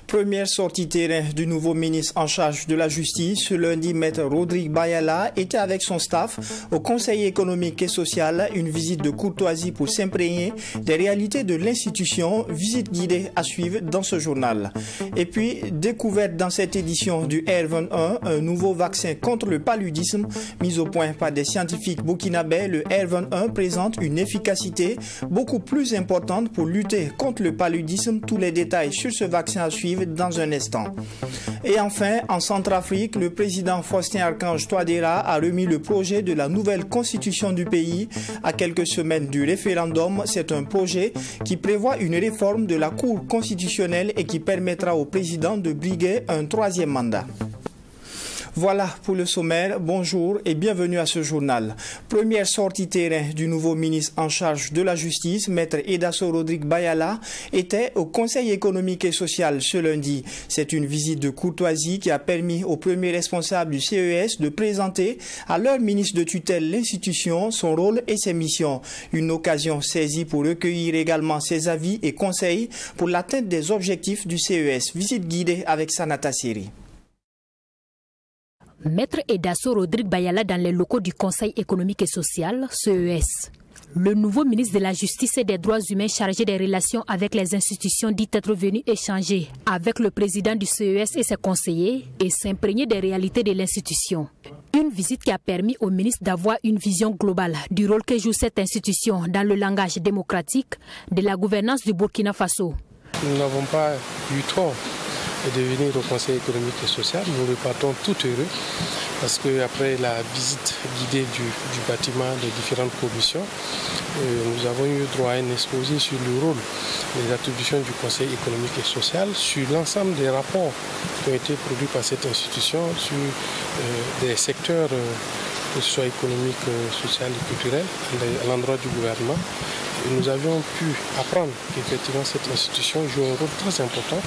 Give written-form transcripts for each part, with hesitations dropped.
Première sortie terrain du nouveau ministre en charge de la justice. Ce lundi, Maître Rodrigue Bayala était avec son staff au Conseil économique et social. Une visite de courtoisie pour s'imprégner des réalités de l'institution. Visite guidée à suivre dans ce journal. Et puis, découverte dans cette édition du R21, un nouveau vaccin contre le paludisme mis au point par des scientifiques burkinabés. Le R21 présente une efficacité beaucoup plus importante pour lutter contre le paludisme. Tous les détails sur ce vaccin à suivre dans un instant. Et enfin, en Centrafrique, le président Faustin Archange Touadéra a remis le projet de la nouvelle constitution du pays à quelques semaines du référendum. C'est un projet qui prévoit une réforme de la Cour constitutionnelle et qui permettra au président de briguer un troisième mandat. Voilà pour le sommaire. Bonjour et bienvenue à ce journal. Première sortie terrain du nouveau ministre en charge de la justice, Maître Edasso Rodrigue Bayala, était au Conseil économique et social ce lundi. C'est une visite de courtoisie qui a permis aux premiers responsables du CES de présenter à leur ministre de tutelle l'institution, son rôle et ses missions. Une occasion saisie pour recueillir également ses avis et conseils pour l'atteinte des objectifs du CES. Visite guidée avec Sanata Siri. Maître Edasso Rodrigue Bayala dans les locaux du Conseil économique et social, CES. Le nouveau ministre de la Justice et des Droits humains chargé des relations avec les institutions dit être venu échanger avec le président du CES et ses conseillers et s'imprégner des réalités de l'institution. Une visite qui a permis au ministre d'avoir une vision globale du rôle que joue cette institution dans le langage démocratique de la gouvernance du Burkina Faso. Nous n'avons pas eu tort de venir au Conseil économique et social. Nous repartons tout heureux parce qu'après la visite guidée du bâtiment des différentes commissions, nous avons eu droit à un exposé sur le rôle des attributions du Conseil économique et social, sur l'ensemble des rapports qui ont été produits par cette institution, sur des secteurs, que ce soit économique, social et culturel, à l'endroit du gouvernement. Et nous avions pu apprendre qu'effectivement cette institution joue un rôle très important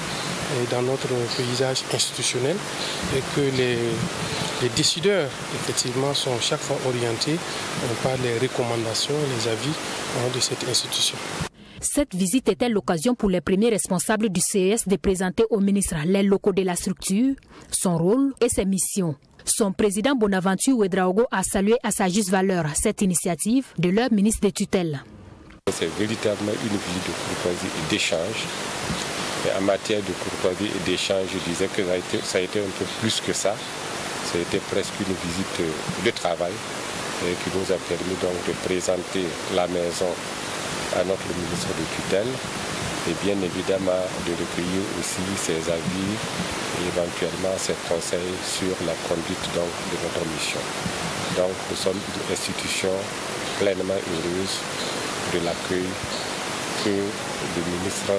dans notre paysage institutionnel et que les décideurs effectivement sont chaque fois orientés par les recommandations et les avis de cette institution. Cette visite était l'occasion pour les premiers responsables du CES de présenter au ministre les locaux de la structure, son rôle et ses missions. Son président Bonaventure Ouedraogo a salué à sa juste valeur cette initiative de leur ministre de tutelle. C'est véritablement une visite de courtoisie et d'échange. En matière de courtoisie et d'échange, je disais que ça a été un peu plus que ça. Ça a été presque une visite de travail qui nous a permis donc de présenter la maison à notre ministre de tutelle et bien évidemment de recueillir aussi ses avis et éventuellement ses conseils sur la conduite donc, de notre mission. Donc nous sommes une institution pleinement heureuse de l'accueil que le ministre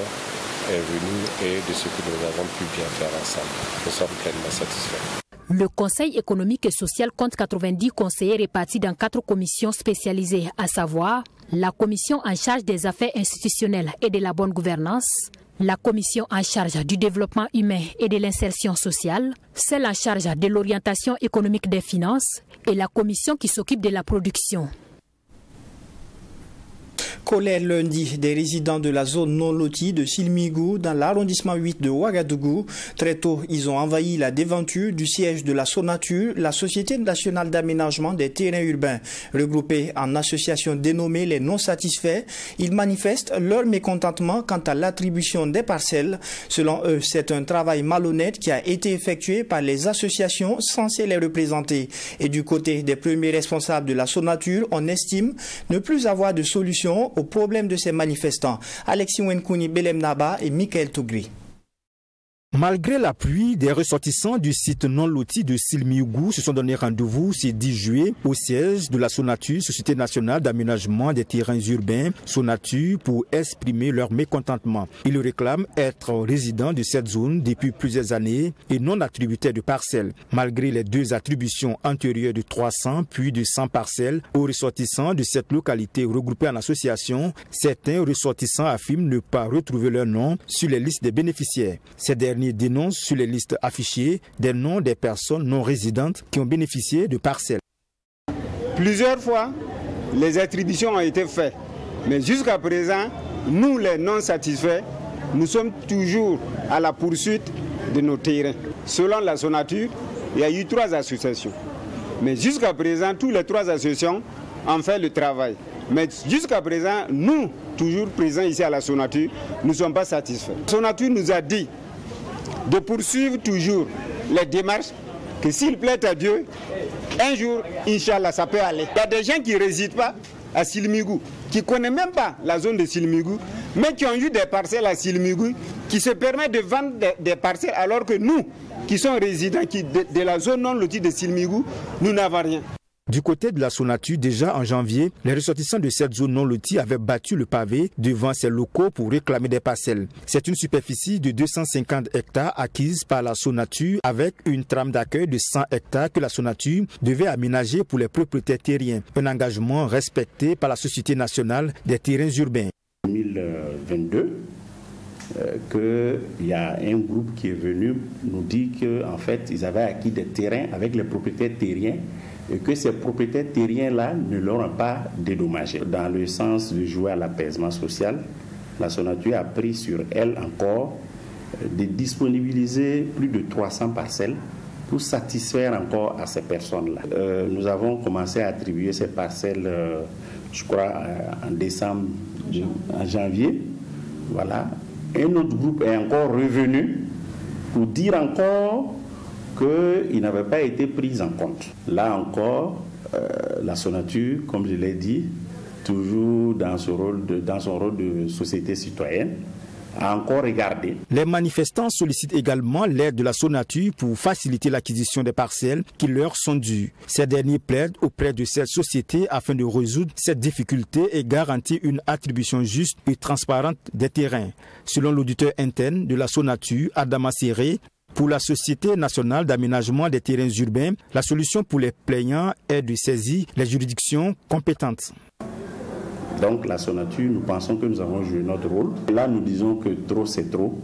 est venu et de ce que nous avons pu bien faire ensemble. Nous sommes pleinement satisfaits. Le Conseil économique et social compte 90 conseillers répartis dans 4 commissions spécialisées, à savoir la commission en charge des affaires institutionnelles et de la bonne gouvernance, la commission en charge du développement humain et de l'insertion sociale, celle en charge de l'orientation économique des finances et la commission qui s'occupe de la production. Colère lundi des résidents de la zone non lotie de Silmigou dans l'arrondissement 8 de Ouagadougou. Très tôt, ils ont envahi la déventure du siège de la Sonature, la Société nationale d'aménagement des terrains urbains. Regroupés en association dénommée les non-satisfaits, ils manifestent leur mécontentement quant à l'attribution des parcelles. Selon eux, c'est un travail malhonnête qui a été effectué par les associations censées les représenter. Et du côté des premiers responsables de la Sonature, on estime ne plus avoir de solution aux problèmes de ces manifestants. Alexis Wenkouni Belem Naba et Michael Tougri. Malgré la pluie, des ressortissants du site non loti de Silmiugou se sont donné rendez-vous ce 10 juillet au siège de la Sonatur, Société nationale d'aménagement des terrains urbains, Sonatur, pour exprimer leur mécontentement. Ils réclament être résidents de cette zone depuis plusieurs années et non attributaires de parcelles. Malgré les 2 attributions antérieures de 300 puis de 100 parcelles aux ressortissants de cette localité regroupée en association, certains ressortissants affirment ne pas retrouver leur nom sur les listes des bénéficiaires. Ces derniers dénoncent sur les listes affichées des noms des personnes non résidentes qui ont bénéficié de parcelles. Plusieurs fois, les attributions ont été faites. Mais jusqu'à présent, nous les non satisfaits, nous sommes toujours à la poursuite de nos terrains. Selon la Sonatur, il y a eu 3 associations. Mais jusqu'à présent, toutes les 3 associations ont fait le travail. Mais jusqu'à présent, nous, toujours présents ici à la Sonatur, nous ne sommes pas satisfaits. La Sonatur nous a dit de poursuivre toujours les démarches, que s'il plaît à Dieu, un jour, Inch'Allah, ça peut aller. Il y a des gens qui ne résident pas à Silmiugou, qui ne connaissent même pas la zone de Silmiugou, mais qui ont eu des parcelles à Silmiugou, qui se permettent de vendre des parcelles, alors que nous, qui sommes résidents de la zone non lotie de Silmiugou, nous n'avons rien. Du côté de la Sonatur, déjà en janvier, les ressortissants de cette zone non lotie avaient battu le pavé devant ces locaux pour réclamer des parcelles. C'est une superficie de 250 hectares acquise par la Sonatur avec une trame d'accueil de 100 hectares que la Sonatur devait aménager pour les propriétaires terriens. Un engagement respecté par la Société nationale des terrains urbains. En 2022, qu'il y a un groupe qui est venu nous dire qu'en fait, ils avaient acquis des terrains avec les propriétaires terriens et que ces propriétaires terriens-là ne l'auront pas dédommagé. Dans le sens de jouer à l'apaisement social, la Sonatur a pris sur elle encore de disponibiliser plus de 300 parcelles pour satisfaire encore à ces personnes-là. Nous avons commencé à attribuer ces parcelles, je crois, en janvier. Voilà. Un autre groupe est encore revenu pour dire encore qu'il n'avait pas été pris en compte. Là encore, la Sonatur, comme je l'ai dit, toujours dans son rôle de société citoyenne, a encore regardé. Les manifestants sollicitent également l'aide de la Sonatur pour faciliter l'acquisition des parcelles qui leur sont dues. Ces derniers plaident auprès de cette société afin de résoudre cette difficulté et garantir une attribution juste et transparente des terrains. Selon l'auditeur interne de la Sonatur, Adama Serré, pour la Société nationale d'aménagement des terrains urbains, la solution pour les plaignants est de saisir les juridictions compétentes. Donc la Sonatur, nous pensons que nous avons joué notre rôle. Là, nous disons que trop, c'est trop.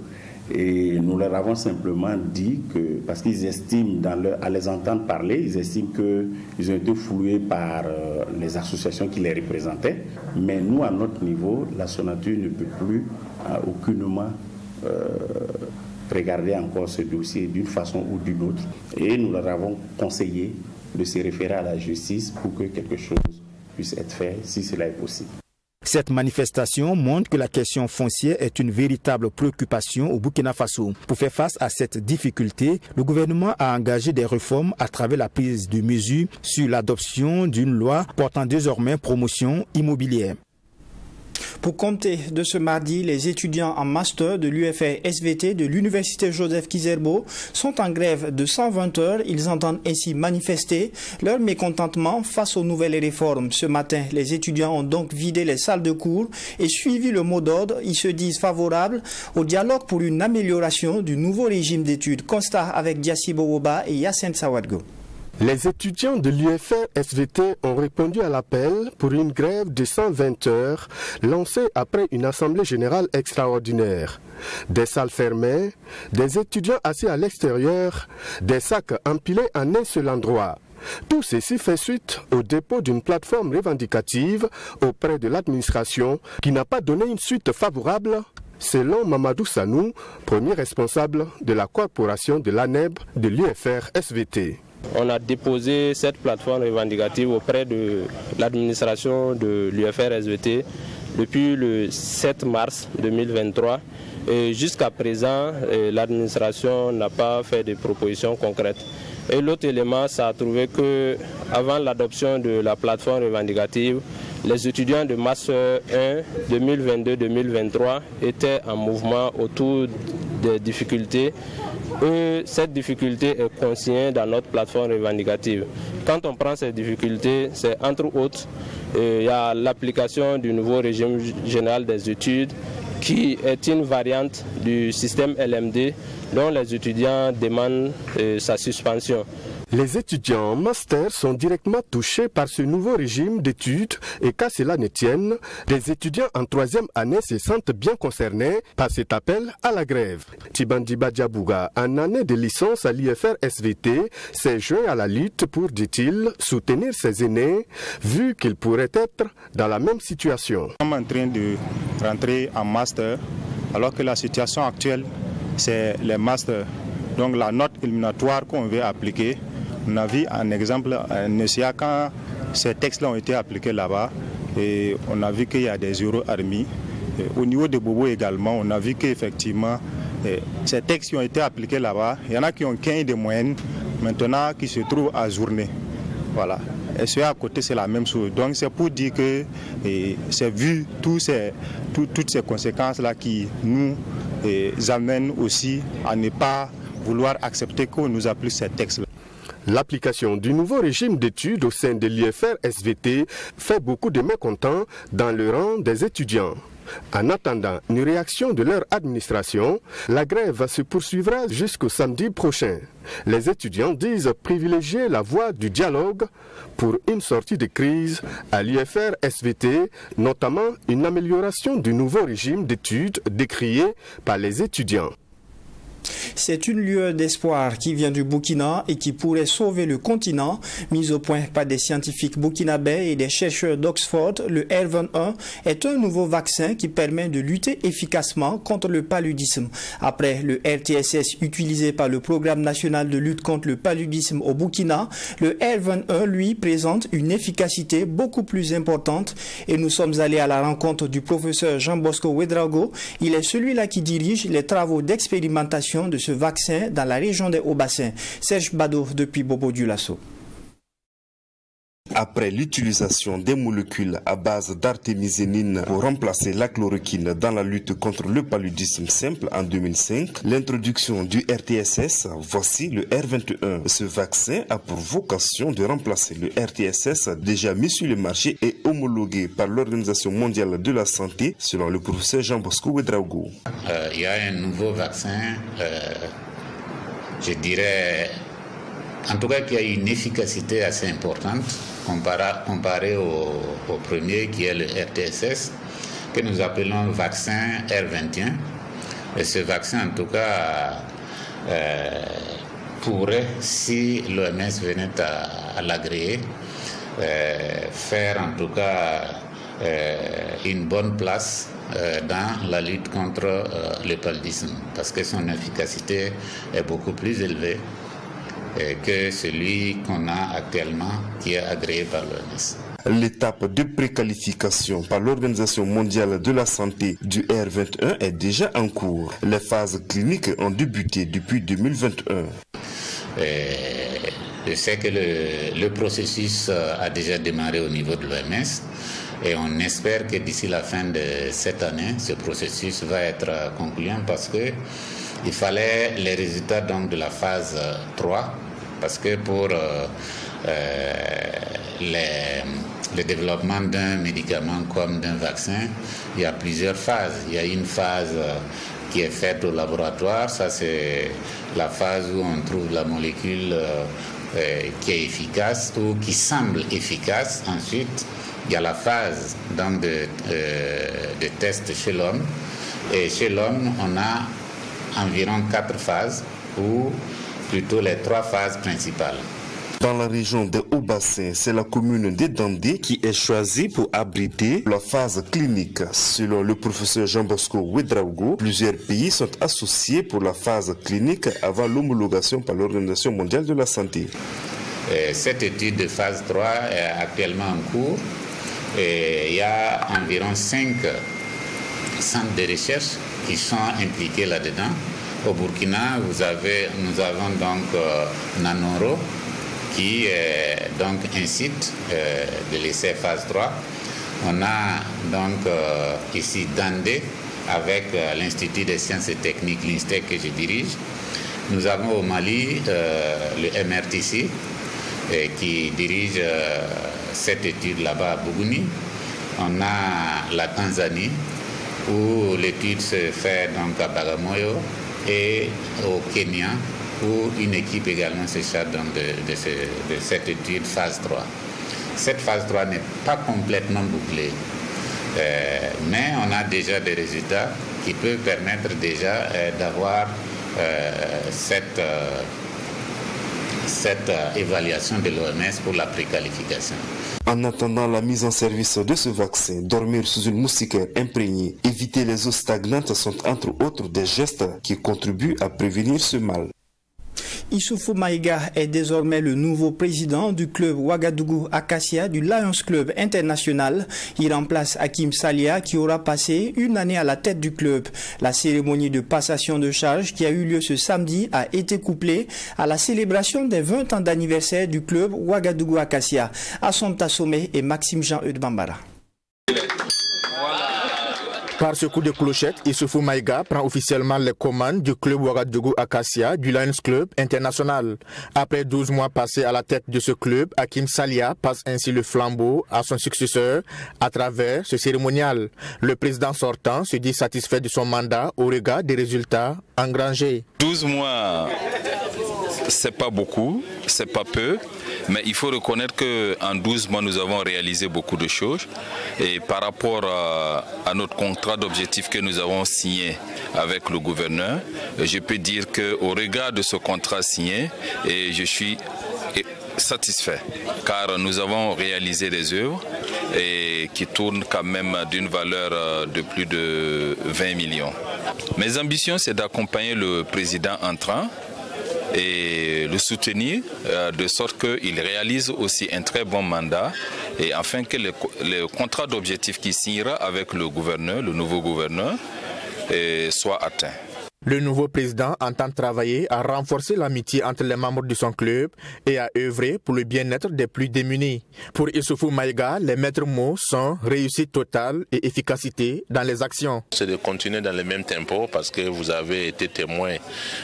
Et nous leur avons simplement dit que, parce qu'ils estiment, à les entendre parler, ils estiment qu'ils ont été floués par les associations qui les représentaient. Mais nous, à notre niveau, la Sonatur ne peut plus aucunement regarder encore ce dossier d'une façon ou d'une autre. Et nous leur avons conseillé de se référer à la justice pour que quelque chose puisse être fait, si cela est possible. Cette manifestation montre que la question foncière est une véritable préoccupation au Burkina Faso. Pour faire face à cette difficulté, le gouvernement a engagé des réformes à travers la prise de mesures sur l'adoption d'une loi portant désormais promotion immobilière. Pour compter de ce mardi, les étudiants en master de l'UFR SVT de l'Université Joseph Kizerbo sont en grève de 120 heures. Ils entendent ainsi manifester leur mécontentement face aux nouvelles réformes. Ce matin, les étudiants ont donc vidé les salles de cours et suivi le mot d'ordre. Ils se disent favorables au dialogue pour une amélioration du nouveau régime d'études. Constat avec Diassi Bowoba et Yassine Sawadgo. Les étudiants de l'UFR SVT ont répondu à l'appel pour une grève de 120 heures lancée après une assemblée générale extraordinaire. Des salles fermées, des étudiants assis à l'extérieur, des sacs empilés en un seul endroit. Tout ceci fait suite au dépôt d'une plateforme revendicative auprès de l'administration qui n'a pas donné une suite favorable, selon Mamadou Sanou, premier responsable de la corporation de l'ANEB de l'UFR SVT. On a déposé cette plateforme revendicative auprès de l'administration de l'UFR SVT depuis le 7 mars 2023 et jusqu'à présent l'administration n'a pas fait de propositions concrètes. Et l'autre élément, ça a trouvé que avant l'adoption de la plateforme revendicative, les étudiants de Master 1 2022-2023 étaient en mouvement autour des difficultés. Et cette difficulté est consignée dans notre plateforme revendicative. Quand on prend ces difficultés, c'est entre autres, il y a l'application du nouveau régime général des études qui est une variante du système LMD dont les étudiants demandent sa suspension. Les étudiants en master sont directement touchés par ce nouveau régime d'études et qu'à cela ne tienne, les étudiants en troisième année se sentent bien concernés par cet appel à la grève. Tibandiba Diabouga, en année de licence à l'IFR SVT, s'est joint à la lutte pour, dit-il, soutenir ses aînés, vu qu'ils pourraient être dans la même situation. Nous sommes en train de rentrer en master, alors que la situation actuelle, c'est les masters. Donc la note éliminatoire qu'on veut appliquer, on a vu un exemple en NCA quand ces textes-là ont été appliqués là-bas et on a vu qu'il y a des euros armis. Au niveau de Bobo également, on a vu qu'effectivement ces textes qui ont été appliqués là-bas, il y en a qui ont 15 de moyenne maintenant qui se trouvent à journée. Voilà. Et ceux à côté, c'est la même chose. Donc c'est pour dire que c'est vu toutes ces conséquences-là qui nous amènent aussi à ne pas vouloir accepter qu'on nous applique ces textes-là. L'application du nouveau régime d'études au sein de l'IFR SVT fait beaucoup de mécontents dans le rang des étudiants. En attendant une réaction de leur administration, la grève se poursuivra jusqu'au samedi prochain. Les étudiants disent privilégier la voie du dialogue pour une sortie de crise à l'IFR SVT, notamment une amélioration du nouveau régime d'études décrié par les étudiants. C'est une lueur d'espoir qui vient du Burkina et qui pourrait sauver le continent. Mise au point par des scientifiques burkinabés et des chercheurs d'Oxford, le R21 est un nouveau vaccin qui permet de lutter efficacement contre le paludisme. Après le RTSS utilisé par le Programme national de lutte contre le paludisme au Burkina, le R21, lui, présente une efficacité beaucoup plus importante. Et nous sommes allés à la rencontre du professeur Jean-Bosco Ouedraogo. Il est celui-là qui dirige les travaux d'expérimentation de ce vaccin dans la région des Hauts-Bassins. Serge Bado depuis Bobo Dioulasso. Après l'utilisation des molécules à base d'artémisinine pour remplacer la chloroquine dans la lutte contre le paludisme simple en 2005, l'introduction du RTSS, voici le R21. Ce vaccin a pour vocation de remplacer le RTSS déjà mis sur le marché et homologué par l'Organisation mondiale de la santé, selon le professeur Jean-Bosco Ouedraogo. Il y a un nouveau vaccin, je dirais, en tout cas qui a une efficacité assez importante comparé au premier qui est le RTSS, que nous appelons vaccin R21. Et ce vaccin, en tout cas, pourrait, si l'OMS venait à l'agréer, faire en tout cas une bonne place dans la lutte contre le paludisme, parce que son efficacité est beaucoup plus élevée que celui qu'on a actuellement qui est agréé par l'OMS. L'étape de préqualification par l'Organisation mondiale de la santé du R21 est déjà en cours. Les phases cliniques ont débuté depuis 2021. Je sais que le processus a déjà démarré au niveau de l'OMS et on espère que d'ici la fin de cette année, ce processus va être concluant parce que il fallait les résultats donc de la phase 3 parce que pour le développement d'un médicament comme d'un vaccin, il y a plusieurs phases. Il y a une phase qui est faite au laboratoire, ça c'est la phase où on trouve la molécule qui est efficace ou qui semble efficace. Ensuite, il y a la phase donc, de test chez l'homme. Et chez l'homme, on a environ 4 phases, ou plutôt les 3 phases principales. Dans la région des Hauts-Bassins, c'est la commune de Dandé qui est choisie pour abriter la phase clinique. Selon le professeur Jean-Bosco Ouedraogo, plusieurs pays sont associés pour la phase clinique avant l'homologation par l'Organisation mondiale de la santé. Cette étude de phase 3 est actuellement en cours. Et il y a environ 5 centres de recherche qui sont impliqués là-dedans. Au Burkina, nous avons donc Nanoro, qui donc incite de laisser phase 3. On a donc ici Dandé avec l'Institut des sciences et techniques, l'INSTEC que je dirige. Nous avons au Mali le MRTC qui dirige cette étude là-bas à Bougouni. On a la Tanzanie où l'étude se fait donc à Bagamoyo, et au Kenya où une équipe également se charge donc de cette étude phase 3. Cette phase 3 n'est pas complètement bouclée, mais on a déjà des résultats qui peuvent permettre déjà d'avoir cette évaluation de l'OMS pour la préqualification. En attendant la mise en service de ce vaccin, dormir sous une moustiquaire imprégnée, éviter les eaux stagnantes sont entre autres des gestes qui contribuent à prévenir ce mal. Issoufou Maïga est désormais le nouveau président du club Ouagadougou Acacia du Lions Club International. Il remplace Hakim Salia qui aura passé une année à la tête du club. La cérémonie de passation de charge qui a eu lieu ce samedi a été couplée à la célébration des 20 ans d'anniversaire du club Ouagadougou Acacia. Assomta Somé et Maxime Jean-Eudes Bambara. Par ce coup de clochette, Issoufou Maïga prend officiellement les commandes du club Ouagadougou Acacia du Lions Club International. Après 12 mois passés à la tête de ce club, Hakim Salia passe ainsi le flambeau à son successeur à travers ce cérémonial. Le président sortant se dit satisfait de son mandat au regard des résultats engrangés. 12 mois, c'est pas beaucoup, c'est pas peu. Mais il faut reconnaître qu'en 12 mois, nous avons réalisé beaucoup de choses. Et par rapport à notre contrat d'objectifs que nous avons signé avec le gouverneur, je peux dire qu'au regard de ce contrat signé, je suis satisfait. Car nous avons réalisé des œuvres qui tournent quand même d'une valeur de plus de 20 millions. Mes ambitions, c'est d'accompagner le président entrant et le soutenir de sorte qu'il réalise aussi un très bon mandat et afin que le contrat d'objectif qu'il signera avec le gouverneur, le nouveau gouverneur, soit atteint. Le nouveau président entend travailler à renforcer l'amitié entre les membres de son club et à œuvrer pour le bien-être des plus démunis. Pour Issoufou Maïga, les maîtres mots sont réussite totale et efficacité dans les actions. C'est de continuer dans le même tempo parce que vous avez été témoin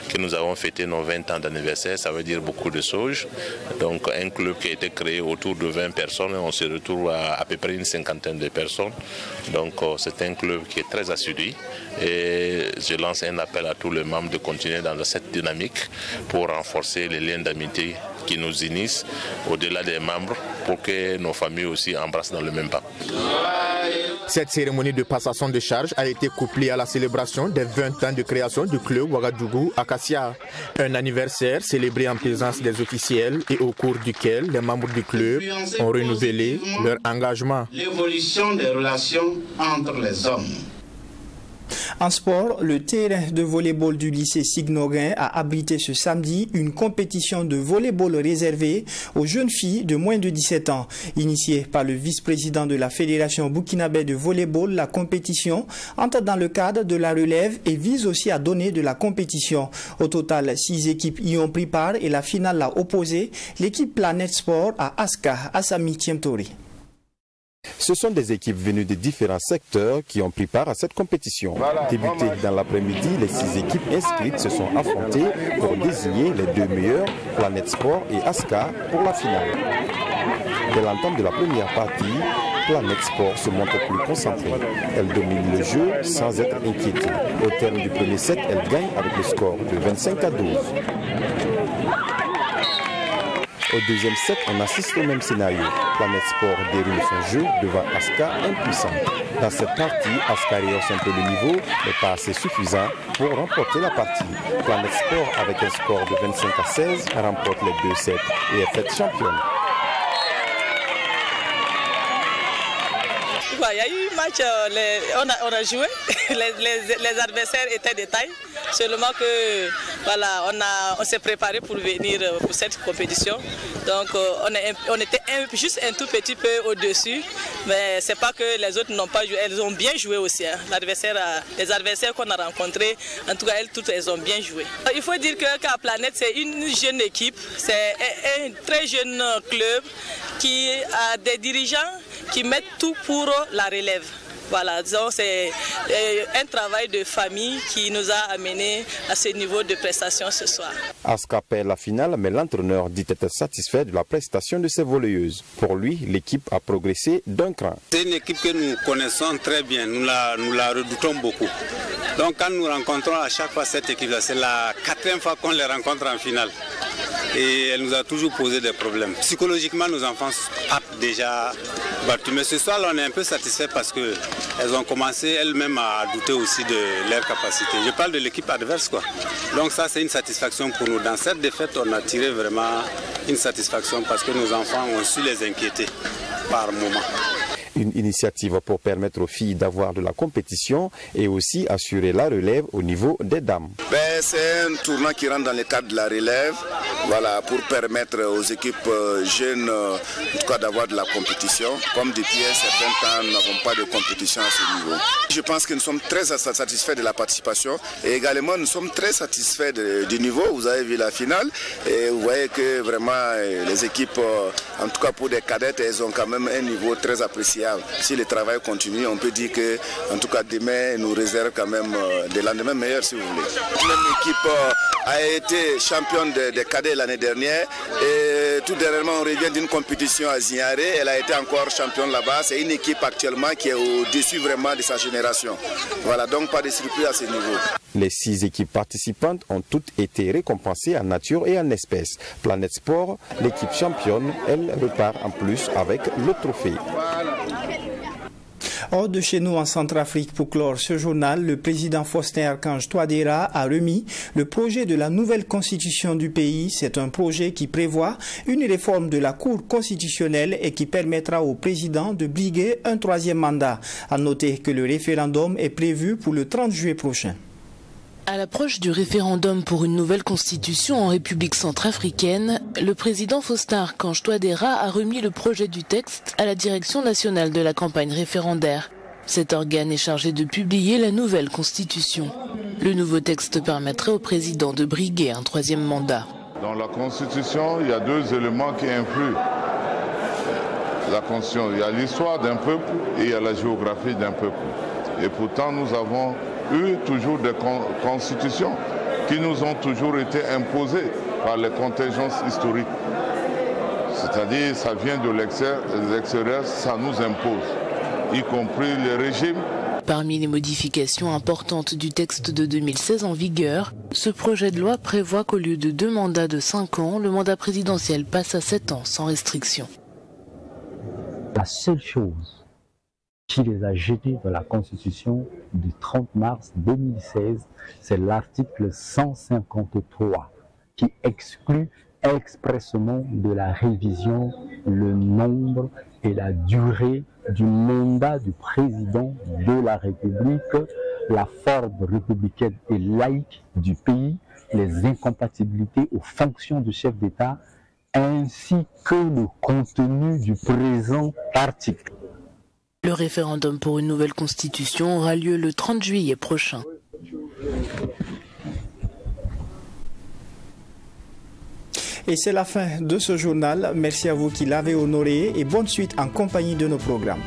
que nous avons fêté nos 20 ans d'anniversaire, ça veut dire beaucoup de choses. Donc un club qui a été créé autour de 20 personnes, on se retrouve à peu près une cinquantaine de personnes. Donc c'est un club qui est très assidu et je lance un appel à tous les membres de continuer dans cette dynamique pour renforcer les liens d'amitié qui nous unissent au-delà des membres pour que nos familles aussi embrassent dans le même pas. Cette cérémonie de passation de charge a été couplée à la célébration des 20 ans de création du club Ouagadougou Acacia. Un anniversaire célébré en présence des officiels et au cours duquel les membres du club ont renouvelé leur engagement. L'évolution des relations entre les hommes. En sport, le terrain de volleyball du lycée Signorin a abrité ce samedi une compétition de volleyball réservée aux jeunes filles de moins de 17 ans. Initiée par le vice-président de la Fédération burkinabé de volleyball, la compétition entre dans le cadre de la relève et vise aussi à donner de la compétition. Au total, 6 équipes y ont pris part et la finale l'a opposé l'équipe Planète Sport à Aska, Assami Tiemtori. Ce sont des équipes venues de différents secteurs qui ont pris part à cette compétition. Débutée dans l'après-midi, les 6 équipes inscrites se sont affrontées pour désigner les 2 meilleurs, Planète Sport et Aska, pour la finale. Dès l'entame de la première partie, Planète Sport se montre plus concentrée. Elle domine le jeu sans être inquiétée. Au terme du premier set, elle gagne avec le score de 25 à 12. Au deuxième set, on assiste au même scénario. Planète Sport déroule son jeu devant Aska impuissant. Dans cette partie, Aska rehausse un peu le niveau, mais pas assez suffisant pour remporter la partie. Planète Sport, avec un score de 25 à 16, remporte les 2 sets et est faite championne. Il y a eu un match, on a joué, les adversaires étaient de taille, seulement que voilà, on s'est préparé pour venir pour cette compétition. Donc on était juste un tout petit peu au-dessus, mais c'est pas que les autres n'ont pas joué, elles ont bien joué aussi. Hein. Les adversaires qu'on a rencontrés, en tout cas elles ont bien joué. Il faut dire que Planète, c'est une jeune équipe, c'est un très jeune club qui a des dirigeants qui mettent tout pour la relève. Voilà, disons, c'est un travail de famille qui nous a amené à ce niveau de prestation ce soir. Aska perd la finale, mais l'entraîneur dit être satisfait de la prestation de ses volleyeuses. Pour lui, l'équipe a progressé d'un cran. C'est une équipe que nous connaissons très bien, nous la redoutons beaucoup. Donc quand nous rencontrons à chaque fois cette équipe-là, c'est la 4e fois qu'on les rencontre en finale. Et elle nous a toujours posé des problèmes. Psychologiquement, nos enfants partent déjà battus. Mais ce soir, là, on est un peu satisfait parce qu'elles ont commencé elles-mêmes à douter aussi de leur capacité. Je parle de l'équipe adverse, quoi. Donc ça, c'est une satisfaction pour nous. Dans cette défaite, on a tiré vraiment une satisfaction parce que nos enfants ont su les inquiéter par moment. Une initiative pour permettre aux filles d'avoir de la compétition et aussi assurer la relève au niveau des dames. C'est un tournoi qui rentre dans le cadre de la relève, voilà, pour permettre aux équipes jeunes en tout cas d'avoir de la compétition. Comme depuis un certain temps, nous n'avons pas de compétition à ce niveau. Je pense que nous sommes très satisfaits de la participation et également nous sommes très satisfaits du niveau. Vous avez vu la finale et vous voyez que vraiment les équipes, en tout cas pour des cadettes, elles ont quand même un niveau très appréciable. Si le travail continue, on peut dire que, en tout cas, demain nous réserve quand même des lendemains meilleurs, si vous voulez. L'équipe a été championne des cadets l'année dernière et tout dernièrement, on revient d'une compétition à Zignaré. Elle a été encore championne là-bas. C'est une équipe actuellement qui est au-dessus vraiment de sa génération. Voilà, donc pas de surprise à ce niveau. Les 6 équipes participantes ont toutes été récompensées en nature et en espèces. Planète Sport, l'équipe championne, elle repart en plus avec le trophée. Hors de chez nous en Centrafrique, pour clore ce journal, le président Faustin Archange Touadéra a remis le projet de la nouvelle constitution du pays. C'est un projet qui prévoit une réforme de la Cour constitutionnelle et qui permettra au président de briguer un 3e mandat. À noter que le référendum est prévu pour le 30 juillet prochain. À l'approche du référendum pour une nouvelle constitution en République centrafricaine, le président Faustin Archange Touadéra a remis le projet du texte à la direction nationale de la campagne référendaire. Cet organe est chargé de publier la nouvelle constitution. Le nouveau texte permettrait au président de briguer un 3e mandat. Dans la constitution, il y a 2 éléments qui influent. La constitution, il y a l'histoire d'un peuple et il y a la géographie d'un peuple. Et pourtant, nous avons eu toujours des constitutions qui nous ont toujours été imposées par les contingences historiques. C'est-à-dire, ça vient de l'extérieur, ça nous impose, y compris les régimes. Parmi les modifications importantes du texte de 2016 en vigueur, ce projet de loi prévoit qu'au lieu de 2 mandats de 5 ans, le mandat présidentiel passe à 7 ans sans restriction. La seule chose qui les a jetés dans la Constitution du 30 mars 2016, c'est l'article 153 qui exclut expressément de la révision le nombre et la durée du mandat du président de la République, la forme républicaine et laïque du pays, les incompatibilités aux fonctions du chef d'État, ainsi que le contenu du présent article. Le référendum pour une nouvelle constitution aura lieu le 30 juillet prochain. Et c'est la fin de ce journal. Merci à vous qui l'avez honoré et bonne suite en compagnie de nos programmes.